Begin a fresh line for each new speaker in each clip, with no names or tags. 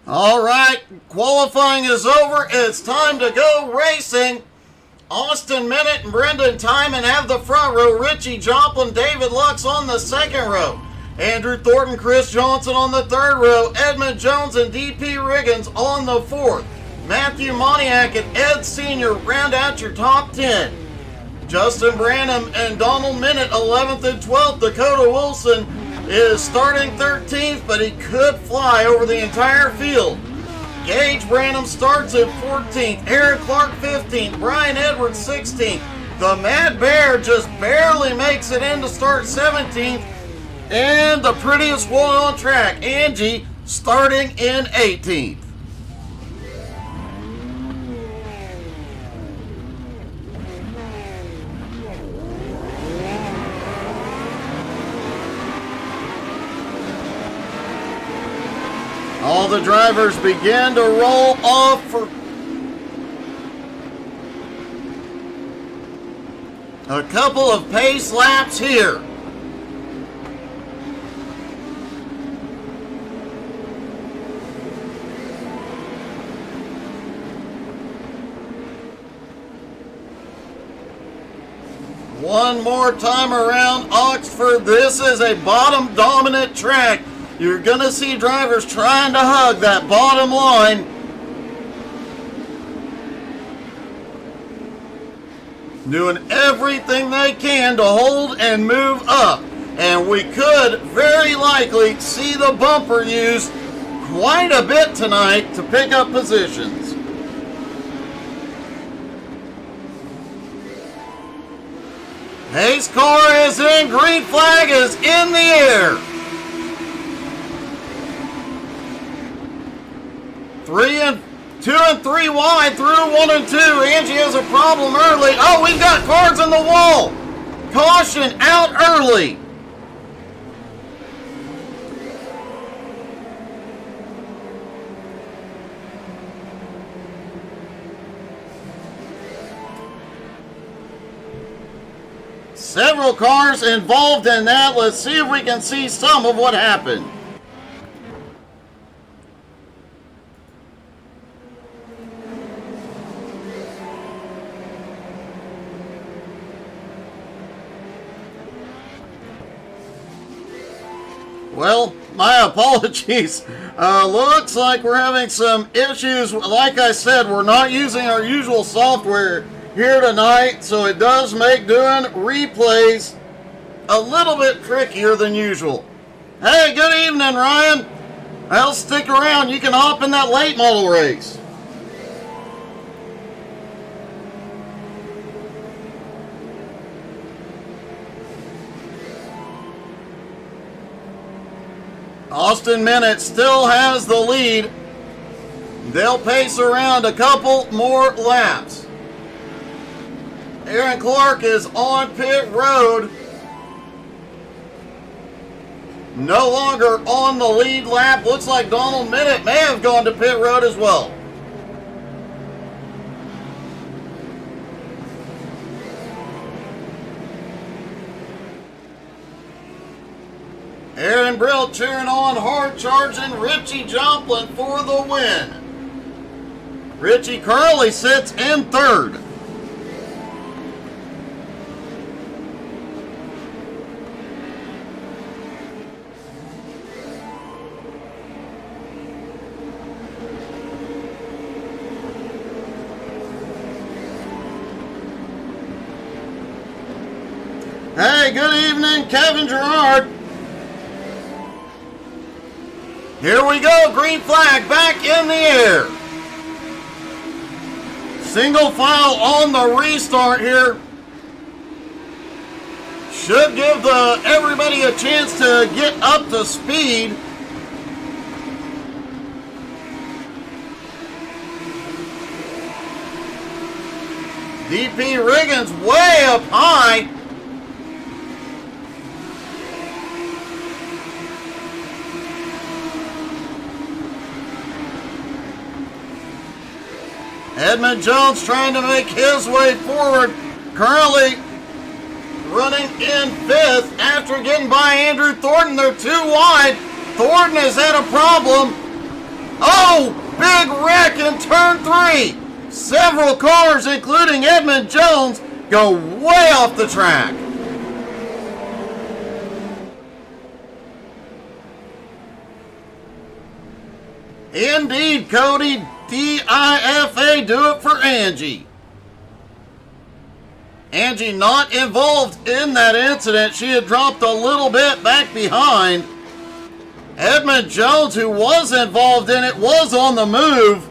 All right, qualifying is over. It's time to go racing. Austin Minute and Brendan Timon have the front row. Richie Joplin, David Lux on the second row. Andrew Thornton, Chris Johnson on the third row. Edmund Jones and D.P. Riggins on the fourth. Matthew Moniak and Ed Sr. round out your top 10. Justin Branham and Donald Minute 11th and 12th. Dakota Wilson is starting 13th, but he could fly over the entire field. Gage Branham starts at 14th. Aaron Clark 15th. Brian Edwards 16th. The Mad Bear just barely makes it in to start 17th. And the prettiest one on track, Angie, starting in 18th. All the drivers begin to roll off for a couple of pace laps here. One more time around Oxford. This is a bottom dominant track. You're going to see drivers trying to hug that bottom line. Doing everything they can to hold and move up. And we could very likely see the bumper used quite a bit tonight to pick up positions. Pace car is in, green flag is in the air. 2 and 3 wide through 1 and 2. Angie has a problem early. Oh, we've got cars in the wall. Caution out early. Several cars involved in that. Let's see if we can see some of what happened. Well, my apologies. Looks like we're having some issues. Like I said, we're not using our usual software here tonight, so it does make doing replays a little bit trickier than usual. Hey, good evening, Ryan. Well, stick around. You can hop in that late model race. Austin Minute still has the lead. They'll pace around a couple more laps. Aaron Clark is on pit road. No longer on the lead lap. Looks like Donald Minute may have gone to pit road as well. Aaron Brill cheering on, hard charging Richie Joplin for the win. Richie currently sits in third. Hey, good evening, Kevin Gerard. Here we go, green flag back in the air. Single file on the restart here. Should give everybody a chance to get up to speed. D.P. Riggins way up high. Edmund Jones trying to make his way forward. Currently running in fifth after getting by Andrew Thornton. They're too wide. Thornton has had a problem. Oh, big wreck in turn 3. Several cars, including Edmund Jones, go way off the track. Indeed, Cody. DIFA, do it for Angie. Angie not involved in that incident. She had dropped a little bit back behind. Edmund Jones, who was involved in it, was on the move.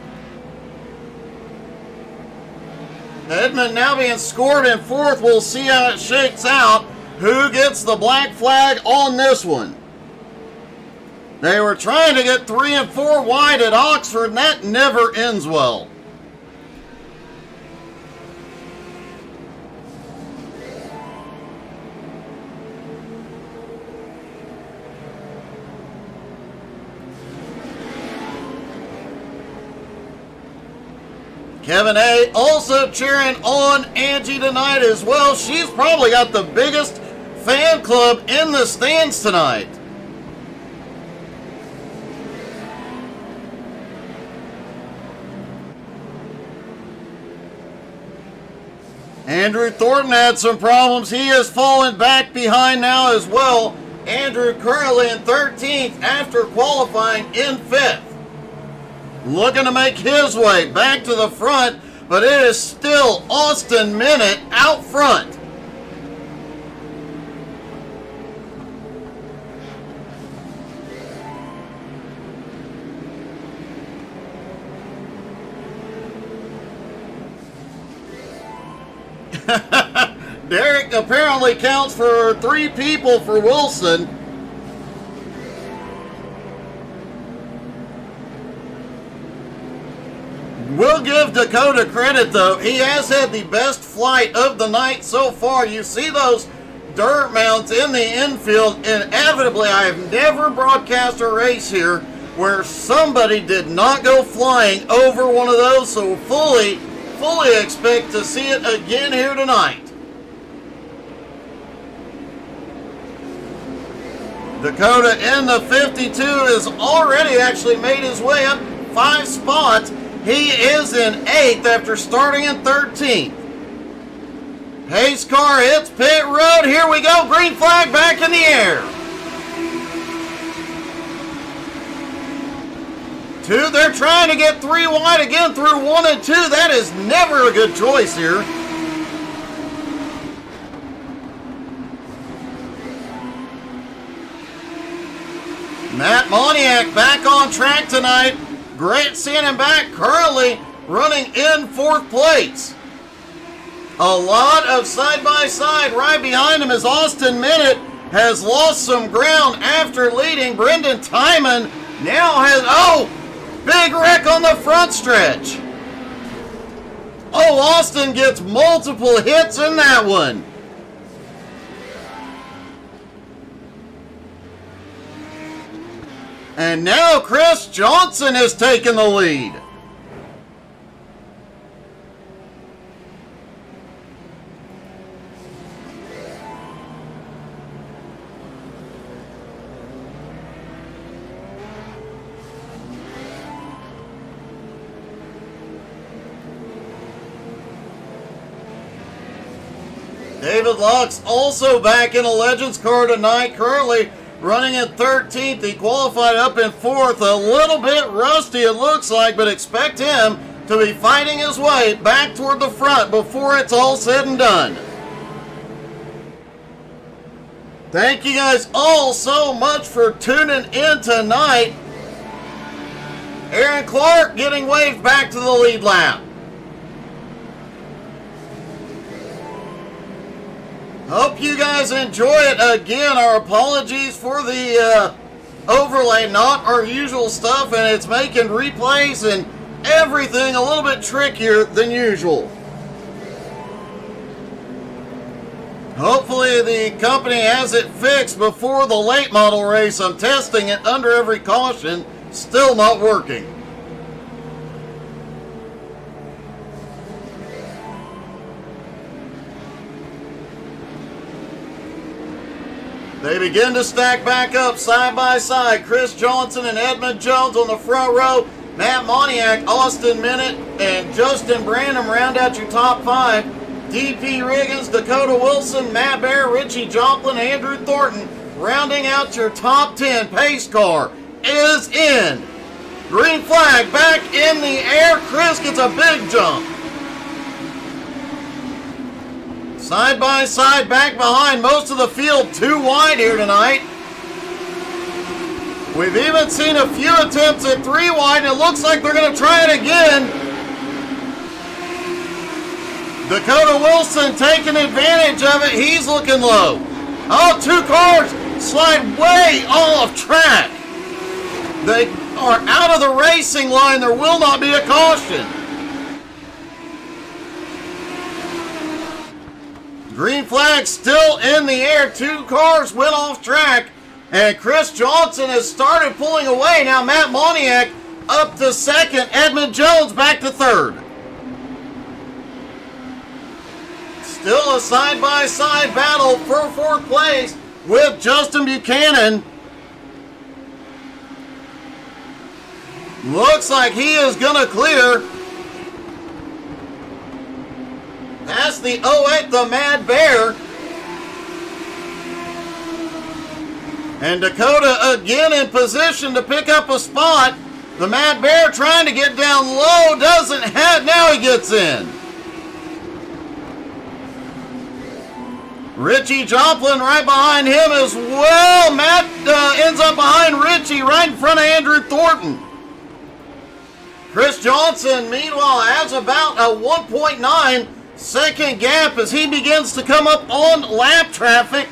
Edmund now being scored in 4th. We'll see how it shakes out. Who gets the black flag on this one? They were trying to get 3 and 4 wide at Oxford, and that never ends well. Kevin A. also cheering on Angie tonight as well. She's probably got the biggest fan club in the stands tonight. Andrew Thornton had some problems. He has fallen back behind now as well. Andrew currently in 13th after qualifying in 5th. Looking to make his way back to the front, but it is still Austin Minute out front. Derek apparently counts for 3 people for Wilson. We'll give Dakota credit though. He has had the best flight of the night so far. You see those dirt mounds in the infield. Inevitably, I have never broadcast a race here where somebody did not go flying over one of those. So fully expect to see it again here tonight. Dakota in the 52 has already actually made his way up 5 spots. He is in 8th after starting in 13th. Pace car hits pit road. Here we go. Green flag back in the air. 2. They're trying to get 3 wide again through 1 and 2. That is never a good choice here. Matt Moniak back on track tonight. Grant seeing him back, currently running in 4th place. A lot of side-by-side right behind him as Austin Minute has lost some ground after leading. Brendan Timon now has, oh, big wreck on the front stretch. Oh, Austin gets multiple hits in that one. And now Chris Johnson has taken the lead. David Lux also back in a Legends car tonight, currently running in 13th. He qualified up in 4th. A little bit rusty it looks like, but expect him to be fighting his way back toward the front before it's all said and done. Thank you guys all so much for tuning in tonight. Aaron Clark getting waved back to the lead lap. Hope you guys enjoy it. Again, our apologies for the overlay, not our usual stuff, and it's making replays and everything a little bit trickier than usual. Hopefully the company has it fixed before the late model race. I'm testing it under every caution, still not working. They begin to stack back up side by side. Chris Johnson and Edmund Jones on the front row. Matt Moniak, Austin Minute, and Justin Branham round out your top 5. DP Riggins, Dakota Wilson, Matt Bear, Richie Joplin, Andrew Thornton rounding out your top 10. Pace car is in. Green flag back in the air. Chris gets a big jump. Side by side, back behind most of the field, too wide here tonight. We've even seen a few attempts at 3 wide, and it looks like they're going to try it again. Dakota Wilson taking advantage of it. He's looking low. Oh, 2 cars slide way off track. They are out of the racing line. There will not be a caution. Green flag still in the air. 2 cars went off track. And Chris Johnson has started pulling away. Now Matt Moniak up to 2nd. Edmund Jones back to 3rd. Still a side-by-side battle for 4th place with Justin Buchanan. Looks like he is going to clear. Past the 08, the Mad Bear. And Dakota again in position to pick up a spot. The Mad Bear trying to get down low. Doesn't have. Now he gets in. Richie Joplin right behind him as well. Matt ends up behind Richie right in front of Andrew Thornton. Chris Johnson, meanwhile, has about a 1.9 second gap as he begins to come up on lap traffic.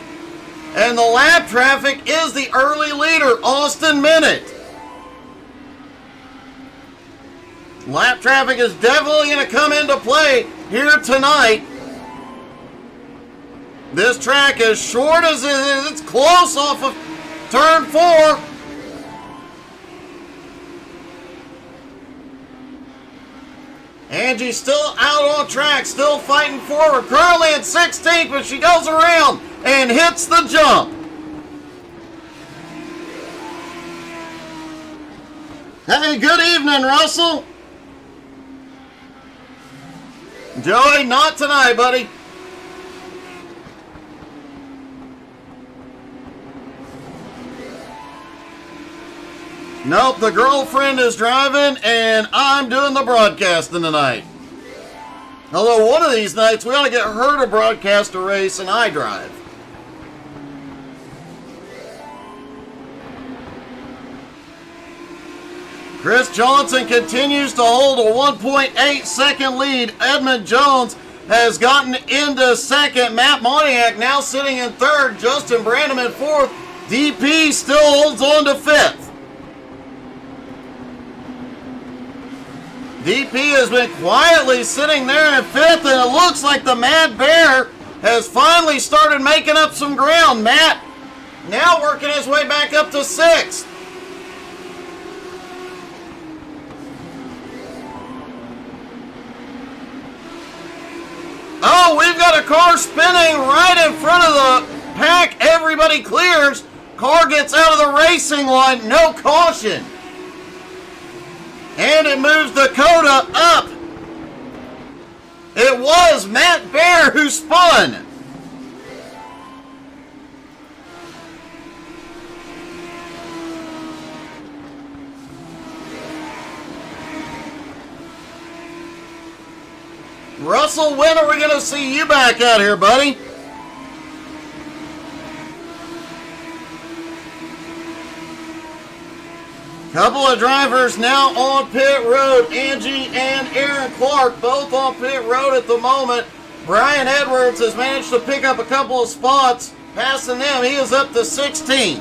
And the lap traffic is the early leader, Austin Minute. Lap traffic is definitely going to come into play here tonight. This track, as short as it is, it's close off of turn 4. Angie still out on track, still fighting forward. Currently at 16th, but she goes around and hits the jump. Hey, good evening, Russell. Joey, not tonight, buddy. Nope, the girlfriend is driving and I'm doing the broadcasting tonight. Although one of these nights we ought to get her to broadcast a race and I drive. Chris Johnson continues to hold a 1.8 second lead. Edmund Jones has gotten into 2nd. Matt Moniak now sitting in 3rd. Justin Branham in 4th. DP still holds on to 5th. DP has been quietly sitting there in 5th, and it looks like the Mad Bear has finally started making up some ground. Matt now working his way back up to 6th. Oh, we've got a car spinning right in front of the pack. Everybody clears. Car gets out of the racing line. No caution. And it moves Dakota up. It was Matt Bear who spun. Russell, when are we going to see you back out here, buddy? Couple of drivers now on pit road. Angie and Aaron Clark both on pit road at the moment. Brian Edwards has managed to pick up a couple of spots. Passing them, he is up to 16th.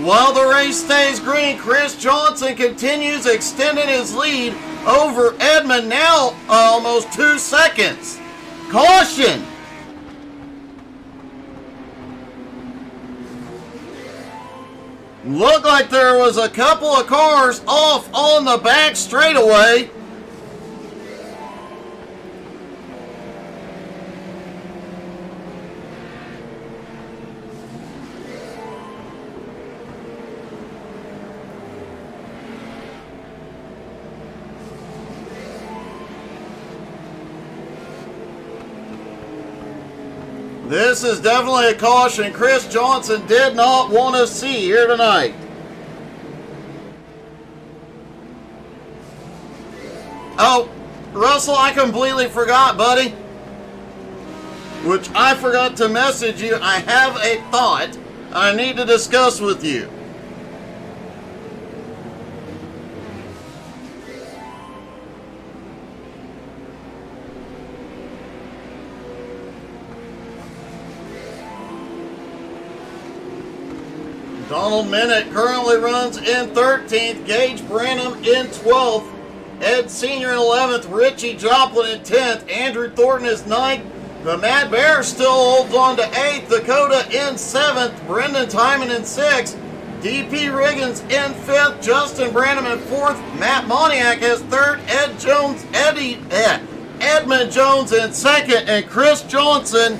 While the race stays green, Chris Johnson continues extending his lead over Edmund, now almost 2 seconds. Caution! Looked like there was a couple of cars off on the back straightaway. This is definitely a caution Chris Johnson did not want to see here tonight. Oh, Russell, I completely forgot, buddy. Which I forgot to message you. I have a thought I need to discuss with you. Donald Minnick currently runs in 13th. Gage Branham in 12th. Ed Sr. in 11th. Richie Joplin in 10th. Andrew Thornton is 9th. The Mad Bear still holds on to 8th. Dakota in 7th. Brendan Timon in 6th. DP Riggins in 5th. Justin Branham in 4th. Matt Moniak has 3rd. Edmund Jones in 2nd. And Chris Johnson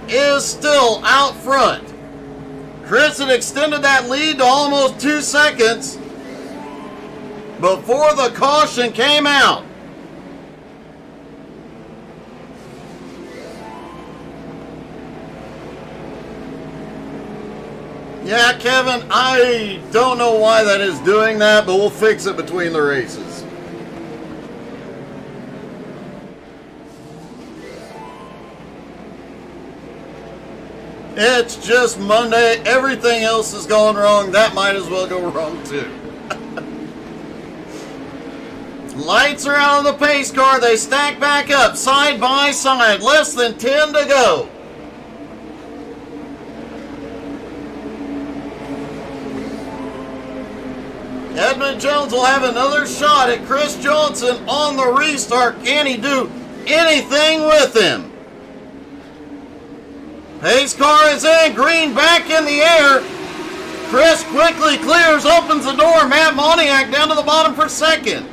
is still out front. Chris had extended that lead to almost 2 seconds before the caution came out. Yeah, Kevin, I don't know why that is doing that, but we'll fix it between the races. It's just Monday. Everything else is going wrong. That might as well go wrong too. Lights are out on the pace car. They stack back up side by side. Less than 10 to go. Edmund Jones will have another shot at Chris Johnson on the restart. Can he do anything with him? Pace car is in. Green back in the air. Chris quickly clears, opens the door. Matt Moniak down to the bottom for second.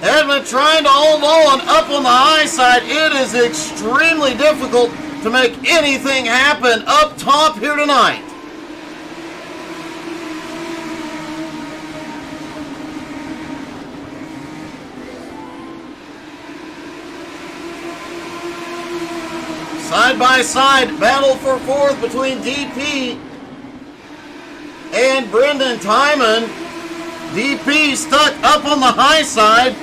Edmund trying to hold on up on the high side. It is extremely difficult to make anything happen up top here tonight. Side by side, battle for fourth between DP and Brendan Timon. DP stuck up on the high side.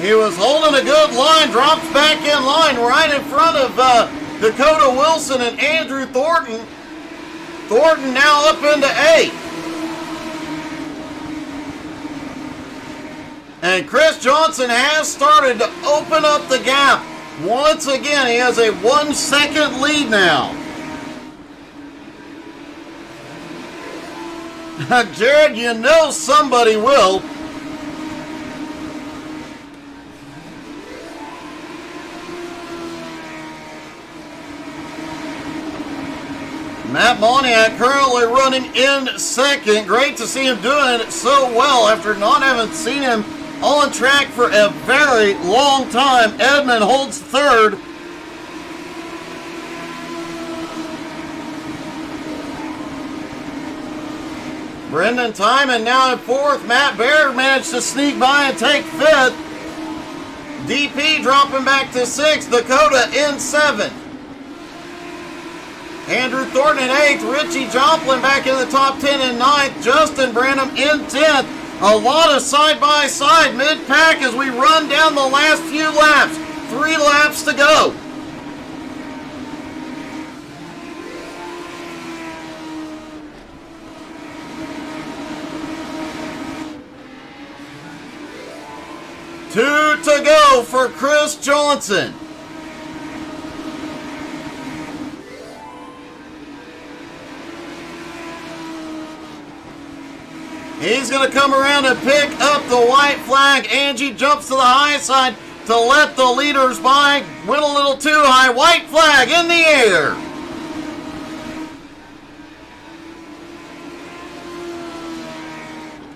He was holding a good line, drops back in line right in front of Dakota Wilson and Andrew Thornton. Thornton now up into 8th. And Chris Johnson has started to open up the gap. Once again, he has a 1 second lead now. Jared, you know somebody will. Matt Moniak currently running in second. Great to see him doing it so well after not having seen him on track for a very long time. Edmund holds third. Brendan Timon now in fourth. Matt Baird managed to sneak by and take fifth. DP dropping back to sixth. Dakota in seventh. Andrew Thornton in 8th. Richie Joplin back in the top 10 in 9th. Justin Branham in 10th. A lot of side-by-side mid-pack as we run down the last few laps. 3 laps to go. Two to go for Chris Johnson. He's going to come around and pick up the white flag. Angie jumps to the high side to let the leaders by. Went a little too high. White flag in the air.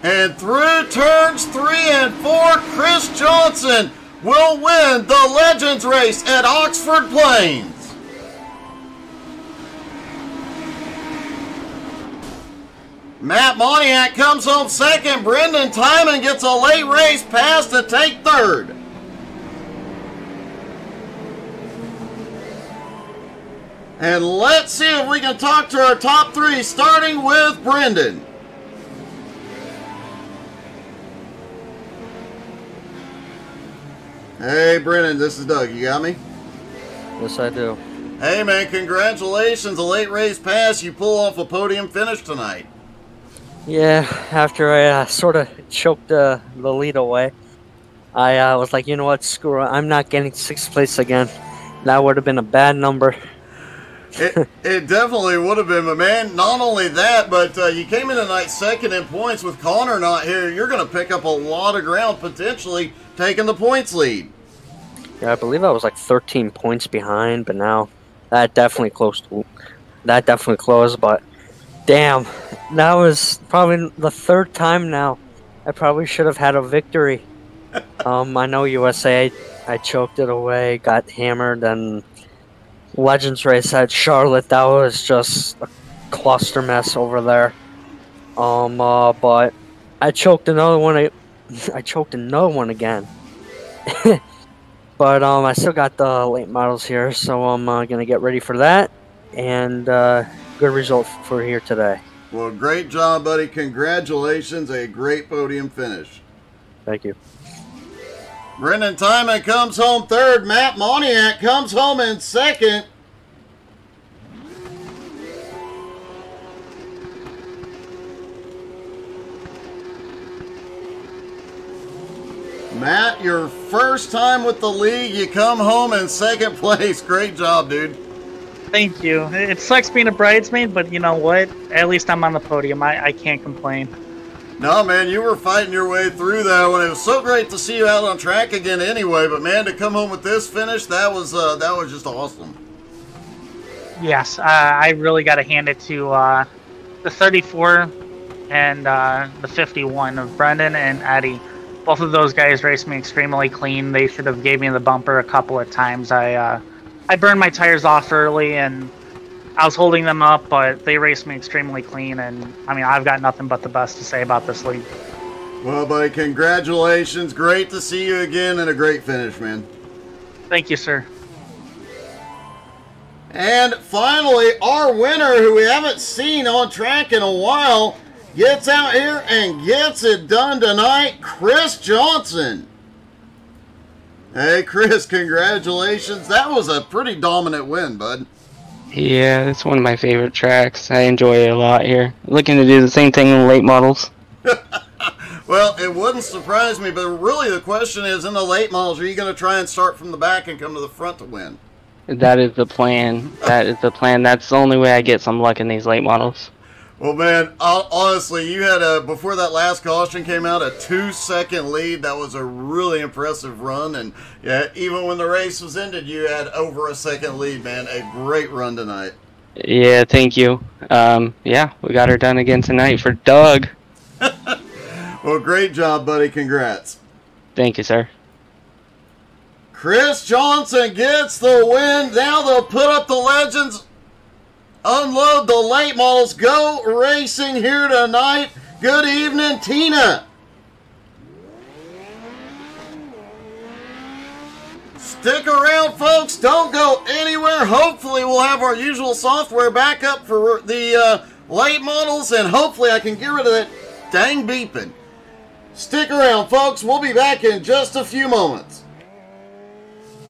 And through turns 3 and 4, Chris Johnson will win the Legends race at Oxford Plains. Matt Moniak comes home second. Brendan Timon gets a late race pass to take third. And let's see if we can talk to our top three, starting with Brendan. Hey, Brendan, this is Doug. You got me?
Yes, I do.
Hey, man, congratulations. A late race pass. You pull off a podium finish tonight.
Yeah, after I sort of choked the lead away, I was like, you know what, screw it. I'm not getting 6th place again. That would have been a bad number.
It definitely would have been, but man, not only that, but you came in tonight second in points. With Connor not here, you're going to pick up a lot of ground, potentially taking the points lead.
Yeah, I believe I was like 13 points behind, but now that definitely closed. But damn, that was probably the 3rd time now. I probably should have had a victory. I know USA, I choked it away, got hammered, and Legends race at Charlotte, that was just a cluster mess over there. But I choked another one. I choked another one again. But I still got the late models here, so I'm gonna get ready for that. And good result for here today.
Well, great job, buddy. Congratulations, a great podium finish.
Thank you.
Brendan Timon comes home 3rd. Matt Moniak comes home in 2nd. Matt, your first time with the league, you come home in 2nd place. Great job, dude.
Thank you. It sucks being a bridesmaid, but you know what? At least I'm on the podium. I can't complain.
No, man, you were fighting your way through that one. It was so great to see you out on track again anyway, but man, to come home with this finish, that was just awesome.
Yes, I really got to hand it to the 34 and the 51 of Brendan and Eddie. Both of those guys raced me extremely clean. They should have gave me the bumper a couple of times. I burned my tires off early, and I was holding them up, but they raced me extremely clean, and I mean, I've got nothing but the best to say about this league.
Well, buddy, congratulations. Great to see you again, and a great finish, man.
Thank you, sir.
And finally, our winner, who we haven't seen on track in a while, gets out here and gets it done tonight, Chris Johnson. Hey, Chris, congratulations. That was a pretty dominant win, bud.
Yeah, it's one of my favorite tracks. I enjoy it a lot here. Looking to do the same thing in the late models.
Well, it wouldn't surprise me, but really the question is, in the late models, are you going to try and start from the back and come to the front to win?
That is the plan. That is the plan. That's the only way I get some luck in these late models.
Well, man, honestly, you had before that last caution came out, a 2-second lead. That was a really impressive run, and yeah, even when the race was ended, you had over a second lead, man. A great run tonight.
Yeah, thank you. Yeah, we got her done again tonight for Doug.
Well, great job, buddy. Congrats.
Thank you, sir.
Chris Johnson gets the win. Now they'll put up the Legends, unload the late models, go racing here tonight. Good evening, Tina. Stick around, folks. Don't go anywhere. Hopefully we'll have our usual software back up for the late models, and hopefully I can get rid of that dang beeping. Stick around, folks. We'll be back in just a few moments.